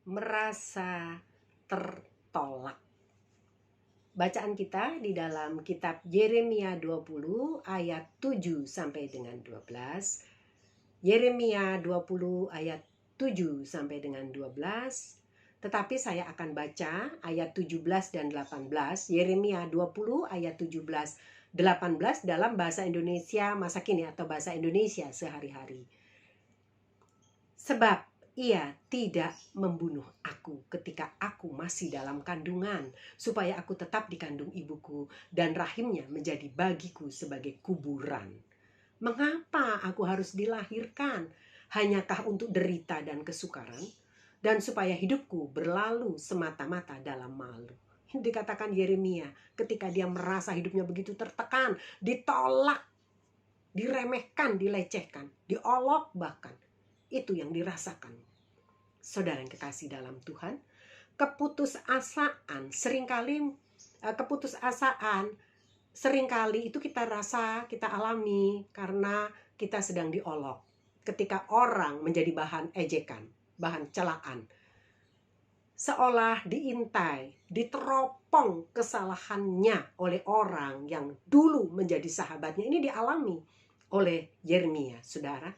merasa tertolak. Bacaan kita di dalam kitab Yeremia 20 ayat 7 sampai dengan 12. Yeremia 20 ayat 7 sampai dengan 12. Tetapi saya akan baca ayat 17 dan 18. Yeremia 20 ayat 17 18 dalam bahasa Indonesia masa kini atau bahasa Indonesia sehari-hari. Sebab ia tidak membunuh aku ketika aku masih dalam kandungan, supaya aku tetap di kandung ibuku dan rahimnya menjadi bagiku sebagai kuburan. Mengapa aku harus dilahirkan? Hanyakah untuk derita dan kesukaran? Dan supaya hidupku berlalu semata-mata dalam malu. Dikatakan Yeremia ketika dia merasa hidupnya begitu tertekan, ditolak, diremehkan, dilecehkan, diolok bahkan. Itu yang dirasakan. Saudara yang kekasih dalam Tuhan, keputusasaan seringkali itu kita rasa, kita alami karena kita sedang diolok. Ketika orang menjadi bahan ejekan, bahan celaan, seolah diintai, diteropong kesalahannya oleh orang yang dulu menjadi sahabatnya. Ini dialami oleh Yeremia, saudara.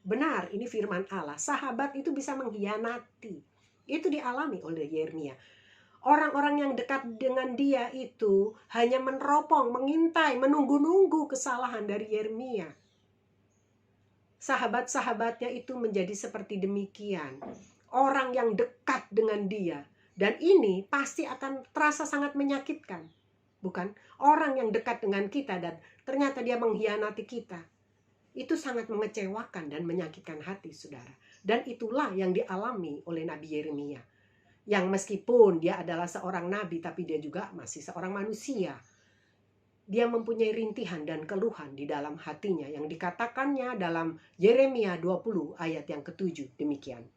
Benar, ini firman Allah. Sahabat itu bisa mengkhianati. Itu dialami oleh Yeremia. Orang-orang yang dekat dengan dia itu hanya meneropong, mengintai, menunggu-nunggu kesalahan dari Yeremia. Sahabat-sahabatnya itu menjadi seperti demikian. Orang yang dekat dengan dia. Dan ini pasti akan terasa sangat menyakitkan. Bukan? Orang yang dekat dengan kita dan ternyata dia mengkhianati kita. Itu sangat mengecewakan dan menyakitkan hati, saudara. Dan itulah yang dialami oleh Nabi Yeremia. Yang meskipun dia adalah seorang nabi, tapi dia juga masih seorang manusia. Dia mempunyai rintihan dan keluhan di dalam hatinya yang dikatakannya dalam Yeremia 20 ayat yang ke-7. Demikian.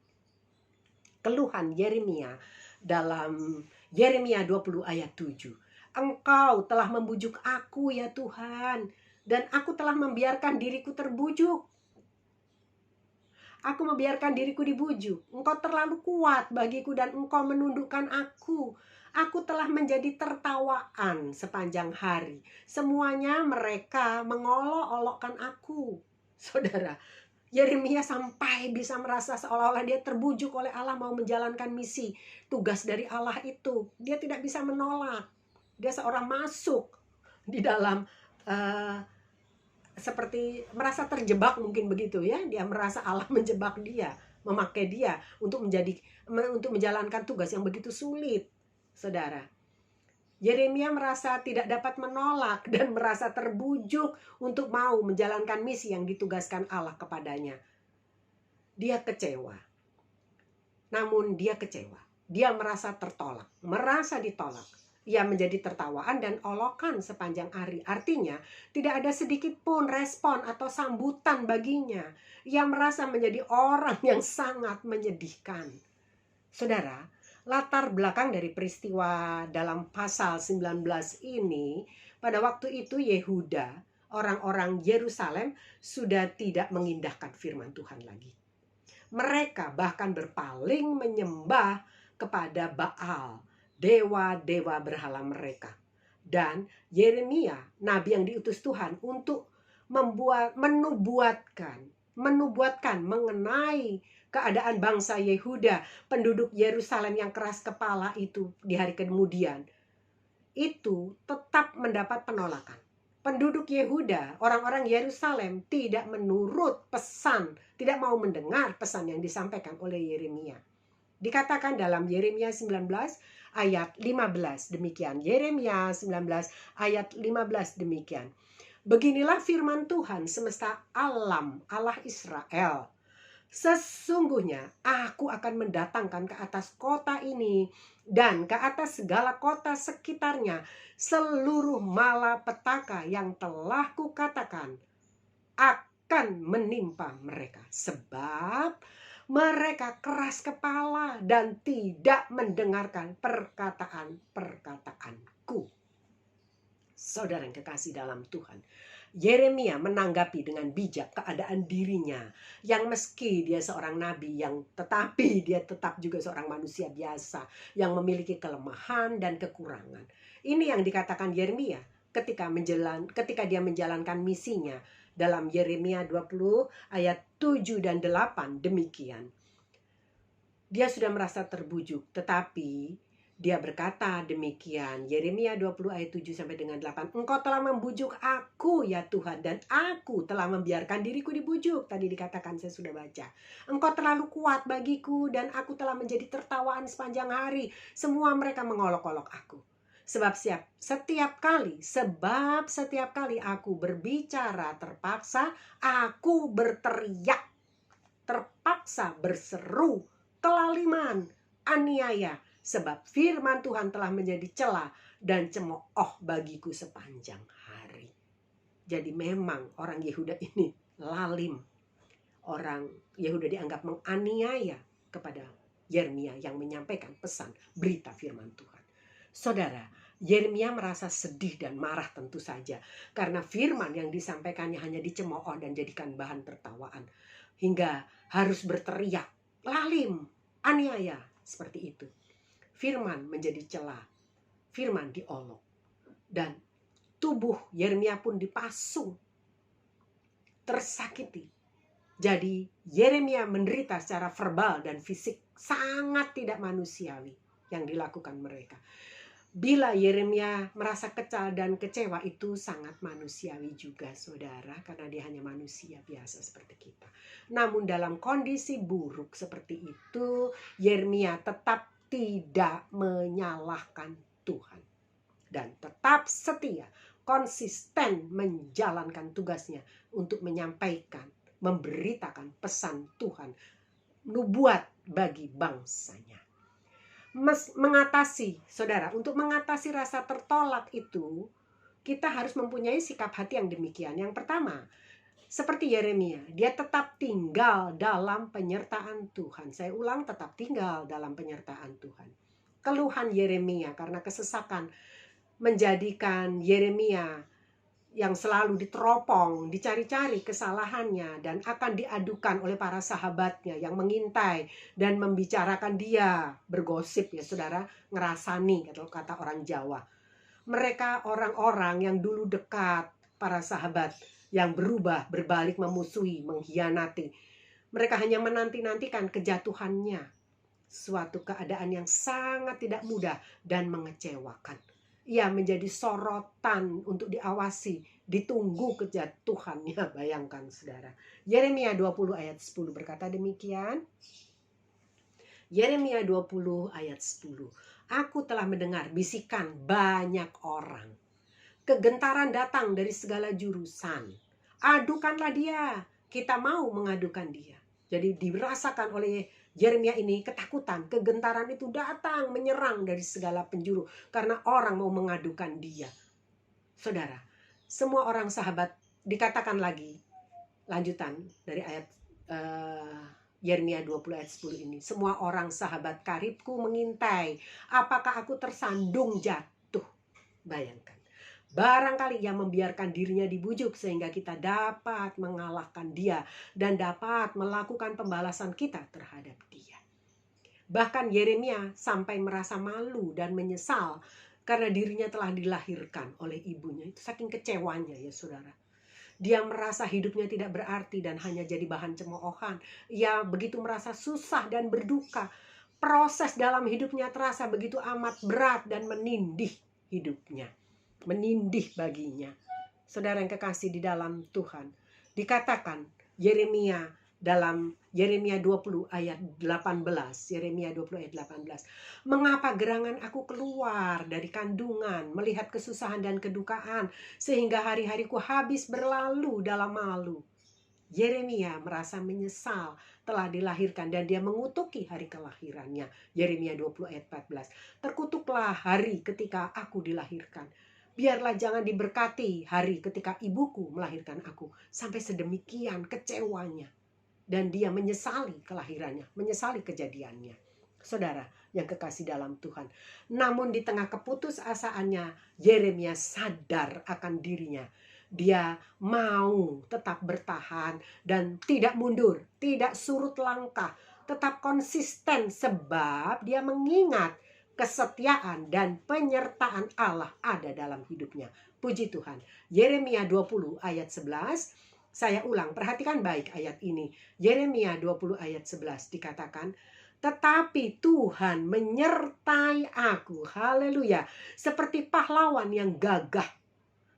Keluhan Yeremia dalam Yeremia 20 ayat 7. Engkau telah membujuk aku ya Tuhan, dan aku telah membiarkan diriku terbujuk. Aku membiarkan diriku dibujuk. Engkau terlalu kuat bagiku dan engkau menundukkan aku. Aku telah menjadi tertawaan sepanjang hari. Semuanya mereka mengolok-olokkan aku. Saudara, Yeremia sampai bisa merasa seolah-olah dia terbujuk oleh Allah mau menjalankan misi. Tugas dari Allah itu. Dia tidak bisa menolak. Dia seorang masuk di dalam seperti merasa terjebak, mungkin begitu ya. Dia merasa Allah menjebak dia, memakai dia untuk menjalankan tugas yang begitu sulit. Saudara, Yeremia merasa tidak dapat menolak dan merasa terbujuk untuk mau menjalankan misi yang ditugaskan Allah kepadanya. Dia kecewa. Namun dia kecewa. Dia merasa tertolak, merasa ditolak. Ia menjadi tertawaan dan olokan sepanjang hari. Artinya tidak ada sedikit pun respon atau sambutan baginya. Ia merasa menjadi orang yang sangat menyedihkan. Saudara, latar belakang dari peristiwa dalam pasal 19 ini, pada waktu itu Yehuda, orang-orang Yerusalem sudah tidak mengindahkan firman Tuhan lagi. Mereka bahkan berpaling menyembah kepada Baal, dewa-dewa berhala mereka. Dan Yeremia, nabi yang diutus Tuhan untuk menubuatkan mengenai keadaan bangsa Yehuda, penduduk Yerusalem yang keras kepala itu di hari kemudian, itu tetap mendapat penolakan. Penduduk Yehuda, orang-orang Yerusalem tidak menurut pesan, tidak mau mendengar pesan yang disampaikan oleh Yeremia. Dikatakan dalam Yeremia 19 ayat 15 demikian. Yeremia 19 ayat 15 demikian. Beginilah firman Tuhan semesta alam, Allah Israel. Sesungguhnya aku akan mendatangkan ke atas kota ini dan ke atas segala kota sekitarnya seluruh malapetaka yang telah kukatakan akan menimpa mereka. Sebab mereka keras kepala dan tidak mendengarkan perkataan-perkataanku. Saudara yang kekasih dalam Tuhan, Yeremia menanggapi dengan bijak keadaan dirinya, yang meski dia seorang nabi, tetapi dia tetap juga seorang manusia biasa yang memiliki kelemahan dan kekurangan. Ini yang dikatakan Yeremia ketika dia menjalankan misinya dalam Yeremia 20 ayat 7 dan 8 demikian. Dia sudah merasa terbujuk, tetapi dia berkata demikian, Yeremia 20 ayat 7 sampai dengan 8. Engkau telah membujuk aku ya Tuhan, dan aku telah membiarkan diriku dibujuk. Tadi dikatakan, saya sudah baca. Engkau terlalu kuat bagiku, dan aku telah menjadi tertawaan sepanjang hari. Semua mereka mengolok-olok aku. Sebab setiap kali aku berbicara terpaksa, aku berteriak, terpaksa berseru, kelaliman, aniaya. Sebab firman Tuhan telah menjadi celah dan cemooh bagiku sepanjang hari. Jadi memang orang Yehuda ini lalim. Orang Yehuda dianggap menganiaya kepada Yeremia yang menyampaikan pesan berita firman Tuhan. Saudara, Yeremia merasa sedih dan marah tentu saja. Karena firman yang disampaikannya hanya dicemooh dan jadikan bahan tertawaan. Hingga harus berteriak, lalim, aniaya, seperti itu. Firman menjadi celah, firman diolok, dan tubuh Yeremia pun dipasung, tersakiti. Jadi Yeremia menderita secara verbal dan fisik sangat tidak manusiawi yang dilakukan mereka. Bila Yeremia merasa kesal dan kecewa, itu sangat manusiawi juga, saudara, karena dia hanya manusia biasa seperti kita. Namun dalam kondisi buruk seperti itu, Yeremia tetap tidak menyalahkan Tuhan dan tetap setia, konsisten menjalankan tugasnya untuk menyampaikan, memberitakan pesan Tuhan, nubuat bagi bangsanya. Untuk mengatasi rasa tertolak itu, kita harus mempunyai sikap hati yang demikian. Yang pertama, seperti Yeremia, dia tetap tinggal dalam penyertaan Tuhan. Saya ulang, tetap tinggal dalam penyertaan Tuhan. Keluhan Yeremia karena kesesakan menjadikan Yeremia yang selalu diteropong, dicari-cari kesalahannya, dan akan diadukan oleh para sahabatnya yang mengintai dan membicarakan dia, bergosip ya saudara, ngerasani kata orang Jawa. Mereka orang-orang yang dulu dekat para sahabat, yang berubah, berbalik memusuhi, mengkhianati. Mereka hanya menanti-nantikan kejatuhannya. Suatu keadaan yang sangat tidak mudah dan mengecewakan. Ia menjadi sorotan untuk diawasi, ditunggu kejatuhannya. Bayangkan saudara. Yeremia 20 ayat 10 berkata demikian. Yeremia 20 ayat 10. Aku telah mendengar bisikan banyak orang. Kegentaran datang dari segala jurusan. Adukanlah dia. Kita mau mengadukan dia. Jadi dirasakan oleh Yeremia ini ketakutan. Kegentaran itu datang menyerang dari segala penjuru. Karena orang mau mengadukan dia. Saudara, semua orang sahabat, dikatakan lagi. Lanjutan dari ayat Yeremia 20 ayat 10 ini. Semua orang sahabat karibku mengintai. Apakah aku tersandung jatuh? Bayangkan. Barangkali ia membiarkan dirinya dibujuk sehingga kita dapat mengalahkan dia dan dapat melakukan pembalasan kita terhadap dia. Bahkan Yeremia sampai merasa malu dan menyesal karena dirinya telah dilahirkan oleh ibunya. Itu saking kecewanya ya saudara. Dia merasa hidupnya tidak berarti dan hanya jadi bahan cemoohan. Ia begitu merasa susah dan berduka. Proses dalam hidupnya terasa begitu amat berat dan menindih hidupnya. Menindih baginya. Saudara yang kekasih di dalam Tuhan, dikatakan Yeremia dalam Yeremia 20 ayat 18. Yeremia 20 ayat 18. Mengapa gerangan aku keluar dari kandungan, melihat kesusahan dan kedukaan, sehingga hari-hariku habis berlalu dalam malu. Yeremia merasa menyesal telah dilahirkan dan dia mengutuki hari kelahirannya. Yeremia 20 ayat 14. Terkutuklah hari ketika aku dilahirkan. Biarlah jangan diberkati hari ketika ibuku melahirkan aku. Sampai sedemikian kecewanya. Dan dia menyesali kelahirannya, menyesali kejadiannya. Saudara yang kekasih dalam Tuhan. Namun di tengah keputusasaannya, Yeremia sadar akan dirinya. Dia mau tetap bertahan dan tidak mundur, tidak surut langkah, tetap konsisten sebab dia mengingat kesetiaan dan penyertaan Allah ada dalam hidupnya. Puji Tuhan. Yeremia 20 ayat 11. Saya ulang, perhatikan baik ayat ini. Yeremia 20 ayat 11 dikatakan, tetapi Tuhan menyertai aku, haleluya, seperti pahlawan yang gagah.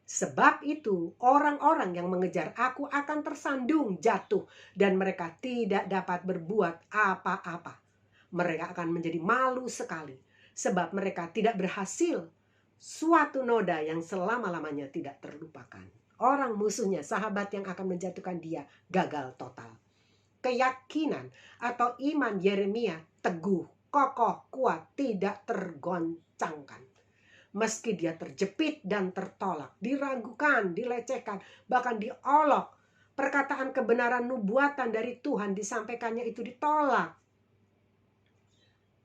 Sebab itu orang-orang yang mengejar aku akan tersandung jatuh dan mereka tidak dapat berbuat apa-apa. Mereka akan menjadi malu sekali sebab mereka tidak berhasil. Suatu noda yang selama-lamanya tidak terlupakan. Orang musuhnya, sahabat yang akan menjatuhkan dia, gagal total. Keyakinan atau iman Yeremia teguh, kokoh, kuat, tidak tergoncangkan. Meski dia terjepit dan tertolak, diragukan, dilecehkan, bahkan diolok, perkataan kebenaran nubuatan dari Tuhan disampaikannya itu ditolak.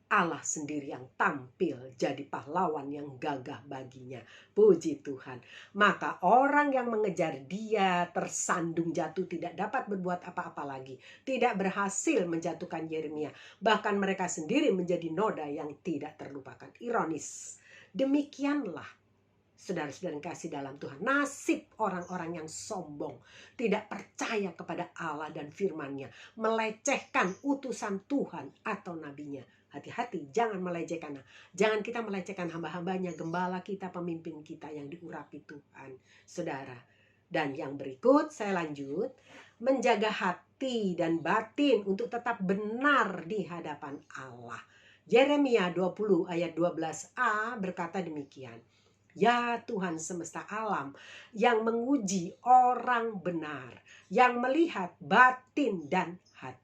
Allah sendiri yang tampil jadi pahlawan yang gagah baginya. Puji Tuhan. Maka orang yang mengejar dia tersandung jatuh, tidak dapat berbuat apa-apa lagi. Tidak berhasil menjatuhkan Yeremia. Bahkan mereka sendiri menjadi noda yang tidak terlupakan. Ironis. Demikianlah saudara-saudara yang kasih dalam Tuhan, nasib orang-orang yang sombong, tidak percaya kepada Allah dan firman-Nya, melecehkan utusan Tuhan atau nabinya. Hati-hati, jangan melecehkan. Jangan kita melecehkan hamba-hambanya, gembala kita, pemimpin kita yang diurapi Tuhan, saudara. Dan yang berikut, saya lanjut, menjaga hati dan batin untuk tetap benar di hadapan Allah. Yeremia 20 ayat 12a berkata demikian. Ya Tuhan semesta alam yang menguji orang benar, yang melihat batin dan hati.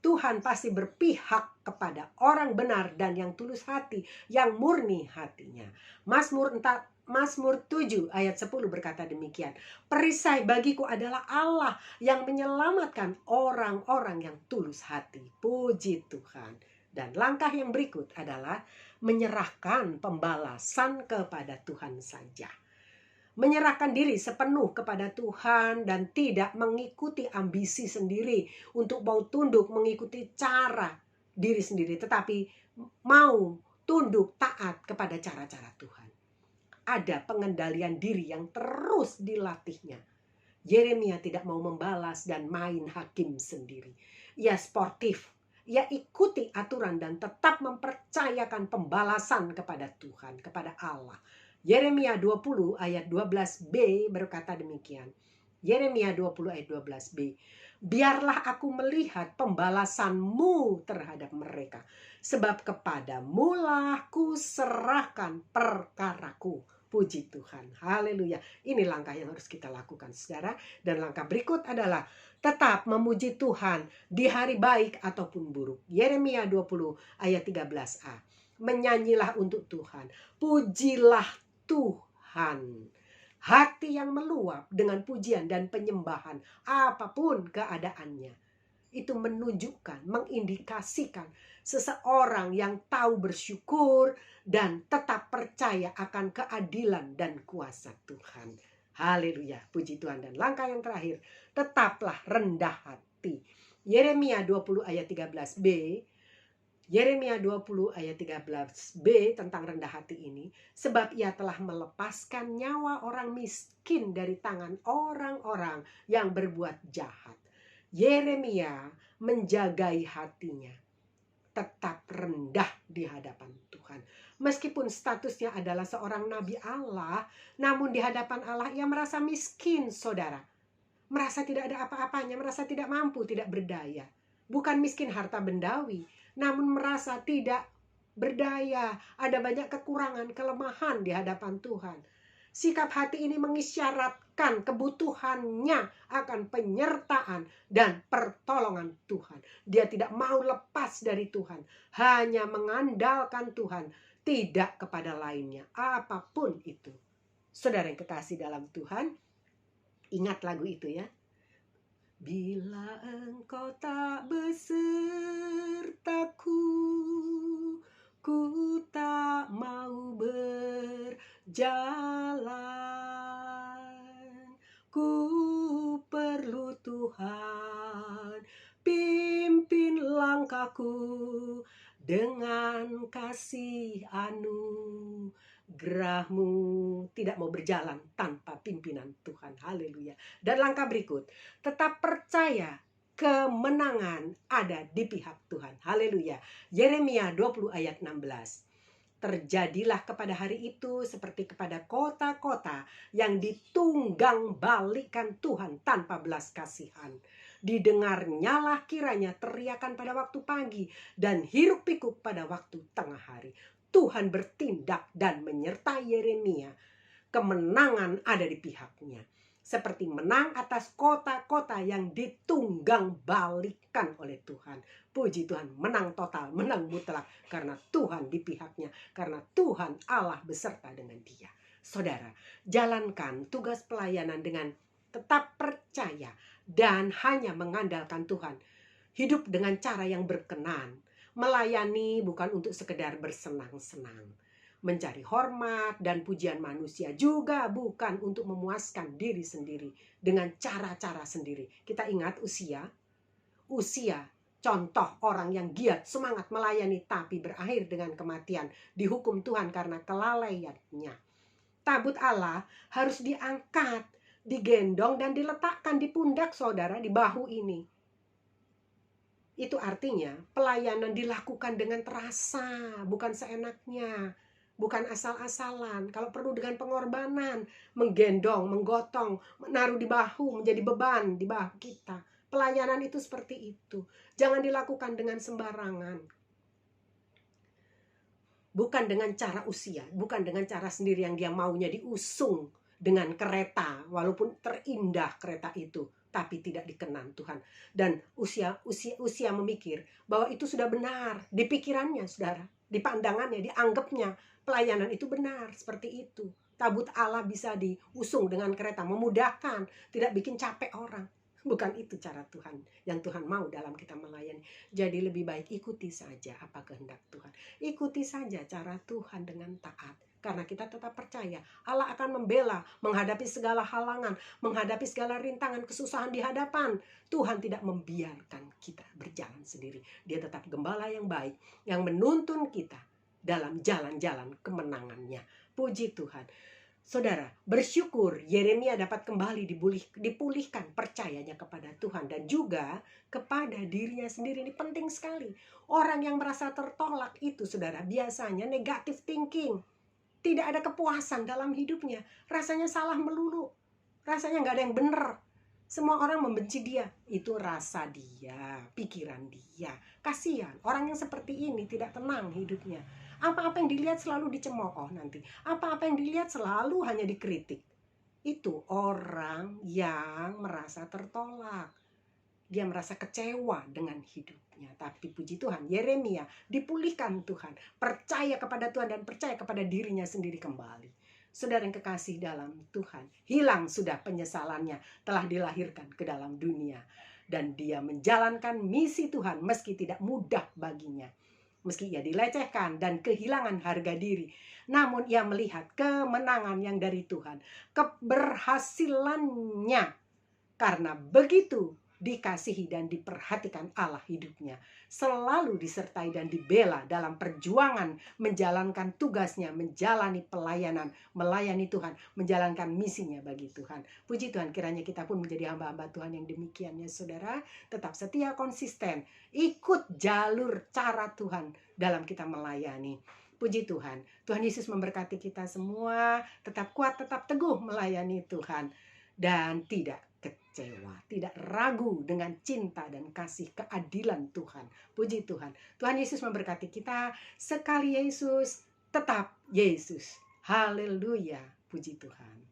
Tuhan pasti berpihak kepada orang benar dan yang tulus hati, yang murni hatinya. Mazmur 7 ayat 10 berkata demikian. Perisai bagiku adalah Allah yang menyelamatkan orang-orang yang tulus hati. Puji Tuhan. Dan langkah yang berikut adalah menyerahkan pembalasan kepada Tuhan saja. Menyerahkan diri sepenuh kepada Tuhan dan tidak mengikuti ambisi sendiri untuk mau tunduk mengikuti cara diri sendiri, tetapi mau tunduk taat kepada cara-cara Tuhan. Ada pengendalian diri yang terus dilatihnya. Yeremia tidak mau membalas dan main hakim sendiri. Ia sportif. Ia ikuti aturan dan tetap mempercayakan pembalasan kepada Tuhan, kepada Allah. Yeremia 20 ayat 12b berkata demikian. Yeremia 20 ayat 12b. Biarlah aku melihat pembalasanmu terhadap mereka, sebab kepadamu lah ku serahkan perkaraku. Puji Tuhan. Haleluya. Ini langkah yang harus kita lakukan, saudara. Dan langkah berikut adalah tetap memuji Tuhan di hari baik ataupun buruk. Yeremia 20 ayat 13a. Menyanyilah untuk Tuhan. Pujilah Tuhan. Hati yang meluap dengan pujian dan penyembahan apapun keadaannya. Itu menunjukkan, mengindikasikan seseorang yang tahu bersyukur dan tetap percaya akan keadilan dan kuasa Tuhan. Haleluya, puji Tuhan. Dan langkah yang terakhir, tetaplah rendah hati. Yeremia 20 ayat 13b. Yeremia 20 ayat 13b tentang rendah hati ini. Sebab ia telah melepaskan nyawa orang miskin dari tangan orang-orang yang berbuat jahat. Yeremia menjagai hatinya, tetap rendah di hadapan Tuhan. Meskipun statusnya adalah seorang nabi Allah, namun di hadapan Allah ia merasa miskin, saudara. Merasa tidak ada apa-apanya, merasa tidak mampu, tidak berdaya. Bukan miskin harta bendawi, namun merasa tidak berdaya. Ada banyak kekurangan, kelemahan di hadapan Tuhan. Sikap hati ini mengisyaratkan kebutuhannya akan penyertaan dan pertolongan Tuhan. Dia tidak mau lepas dari Tuhan, hanya mengandalkan Tuhan, tidak kepada lainnya, apapun itu. Saudara yang kekasih dalam Tuhan, ingat lagu itu ya. Bila engkau tak besertaku, jalan. Ku perlu Tuhan, pimpin langkahku dengan kasih anugerah-Mu. Tidak mau berjalan tanpa pimpinan Tuhan. Haleluya. Dan langkah berikut, tetap percaya kemenangan ada di pihak Tuhan. Haleluya. Yeremia 20 ayat 16. Terjadilah kepada hari itu seperti kepada kota-kota yang ditunggang balikan Tuhan tanpa belas kasihan. Didengarnyalah kiranya teriakan pada waktu pagi dan hiruk pikuk pada waktu tengah hari. Tuhan bertindak dan menyertai Yeremia. Kemenangan ada di pihaknya. Seperti menang atas kota-kota yang ditunggang balikan oleh Tuhan. Puji Tuhan, menang total, menang mutlak. Karena Tuhan di pihaknya. Karena Tuhan Allah beserta dengan dia. Saudara, jalankan tugas pelayanan dengan tetap percaya dan hanya mengandalkan Tuhan. Hidup dengan cara yang berkenan. Melayani bukan untuk sekedar bersenang-senang. Mencari hormat dan pujian manusia juga bukan untuk memuaskan diri sendiri dengan cara-cara sendiri. Kita ingat Usia, contoh orang yang giat semangat melayani tapi berakhir dengan kematian, dihukum Tuhan karena kelalaiannya. Tabut Allah harus diangkat, digendong dan diletakkan di pundak saudara, di bahu ini. Itu artinya pelayanan dilakukan dengan terasa, bukan seenaknya. Bukan asal-asalan. Kalau perlu dengan pengorbanan, menggendong, menggotong, menaruh di bahu, menjadi beban di bahu kita. Pelayanan itu seperti itu. Jangan dilakukan dengan sembarangan. Bukan dengan cara Usia, bukan dengan cara sendiri yang dia maunya diusung dengan kereta, walaupun terindah kereta itu, tapi tidak dikenan Tuhan. Dan Usia memikir bahwa itu sudah benar di pikirannya, saudara, di pandangannya, dianggapnya pelayanan itu benar seperti itu. Tabut Allah bisa diusung dengan kereta, memudahkan, tidak bikin capek orang. Bukan itu cara Tuhan, yang Tuhan mau dalam kita melayani. Jadi lebih baik ikuti saja apa kehendak Tuhan. Ikuti saja cara Tuhan dengan taat. Karena kita tetap percaya Allah akan membela, menghadapi segala halangan, menghadapi segala rintangan, kesusahan di hadapan. Tuhan tidak membiarkan kita berjalan sendiri. Dia tetap gembala yang baik, yang menuntun kita dalam jalan-jalan kemenangannya. Puji Tuhan. Saudara, bersyukur Yeremia dapat kembali dipulihkan percayanya kepada Tuhan dan juga kepada dirinya sendiri. Ini penting sekali. Orang yang merasa tertolak itu, saudara, biasanya negative thinking. Tidak ada kepuasan dalam hidupnya. Rasanya salah melulu. Rasanya nggak ada yang benar. Semua orang membenci dia. Itu rasa dia, pikiran dia. Kasihan, orang yang seperti ini tidak tenang hidupnya. Apa-apa yang dilihat selalu dicemooh nanti. Apa-apa yang dilihat selalu hanya dikritik. Itu orang yang merasa tertolak. Dia merasa kecewa dengan hidupnya. Tapi puji Tuhan, Yeremia dipulihkan Tuhan. Percaya kepada Tuhan dan percaya kepada dirinya sendiri kembali. Saudara yang kekasih dalam Tuhan, hilang sudah penyesalannya, telah dilahirkan ke dalam dunia. Dan dia menjalankan misi Tuhan meski tidak mudah baginya. Meski ia dilecehkan dan kehilangan harga diri, namun ia melihat kemenangan yang dari Tuhan, keberhasilannya, karena begitu dikasihi dan diperhatikan Allah hidupnya, selalu disertai dan dibela dalam perjuangan menjalankan tugasnya, menjalani pelayanan, melayani Tuhan, menjalankan misinya bagi Tuhan. Puji Tuhan, kiranya kita pun menjadi hamba-hamba Tuhan yang demikian ya saudara, tetap setia, konsisten, ikut jalur cara Tuhan dalam kita melayani. Puji Tuhan, Tuhan Yesus memberkati kita semua, tetap kuat, tetap teguh melayani Tuhan, dan tidak kecewa, tidak ragu dengan cinta dan kasih keadilan Tuhan. Puji Tuhan. Tuhan Yesus memberkati kita. Sekali Yesus, tetap Yesus. Haleluya. Puji Tuhan.